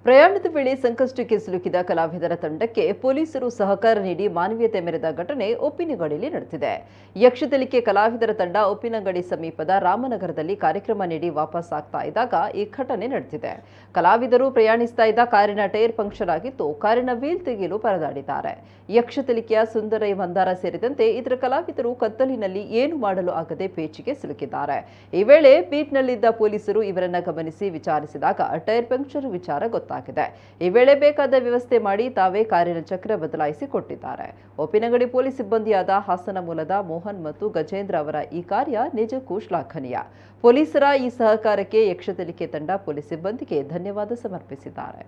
ಪ್ರಯಾಣದ ವೇಳೆ ಸಂಕಷ್ಟಕ್ಕೆ ಸಿಲುಕಿದ ಕಲಾವಿದರ ತಂಡಕ್ಕೆ ಪೊಲೀಸರು ಸಹಕಾರ ನೀಡಿ ಮಾನವೀಯತೆ ಮೆರೆದ ಘಟನೆ ಉಪ್ಪಿನಂಗಡಿಯಲ್ಲಿ ನಡೆದಿದೆ. ಯಕ್ಷತೆಲಿಕೆ ಕಲಾವಿದರ ತಂಡ ಉಪ್ಪಿನಂಗಡಿ ಸಮೀಪದ ರಾಮನಗರದಲ್ಲಿ ಕಾರ್ಯಕ್ರಮ ನೀಡಿ ವಾಪಸ್ ಆಗ್ತಾ ಇದ್ದಾಗ ಈ ಘಟನೆ ನಡೆದಿದೆ. ಕಲಾವಿದರು ಪ್ರಯಾಣಿಸ್ತಾ ಇದ್ದ ಕಾರಿನ ಟೈರ್ ಪಂಕ್ಚರ್ ಆಗಿದ್ದು ಕಾರಿನ ವೀಲ್ ತೆಗೆಯಲು ಪರದಾಡಿದ್ದಾರೆ. ಯಕ್ಷತೆಲಿಕೆಯ ಸುಂದರೈ ಮಂದಾರ ಸೇರಿದಂತೆ ಇತರ ಕಲಾವಿದರು ಕತ್ತಲಿನಲ್ಲಿ ಏನು ಮಾಡಲು ಆಗದೆ ಪೇಚಿಗೆ ಸಿಲುಕಿದ್ದಾರೆ. ಈ ವೇಳೆ ಬೀಟ್ನಲ್ಲಿದ್ದ ಪೊಲೀಸರು ಇವರನ್ನ ಗಮನಿಸಿ ವಿಚಾರಿಸಿದಾಗ ಟೈರ್ ಪಂಕ್ಚರ್ ವಿಚಾರ ಗೊತ್ತಾಗಿದೆ. ಈ ವೇಳೆ ಬೇಕಾದ ವ್ಯವಸ್ಥೆ ಮಾಡಿ ತಾವೇ ಕಾರಿನ ಚಕ್ರ ಬದಲಾಯಿಸಿ ಕೊಟ್ಟಿದ್ದಾರೆ. ಉಪ್ಪಿನಂಗಡಿ ಪೊಲೀಸ್ ಸಿಬ್ಬಂದಿಯಾದ ಹಾಸನ ಮೂಲದ ಮೋಹನ್ ಮತ್ತು ಗಜೇಂದ್ರ ಅವರ ಈ ಕಾರ್ಯ ನಿಜಕ್ಕೂ ಶ್ಲಾಘನೀಯ. ಪೊಲೀಸರ ಈ ಸಹಕಾರಕ್ಕೆ ಯಕ್ಷತೆಲಿಕೆ ತಂಡ ಪೊಲೀಸ್ ಸಿಬ್ಬಂದಿಗೆ ಧನ್ಯವಾದ ಸಮರ್ಪಿಸಿದ್ದಾರೆ.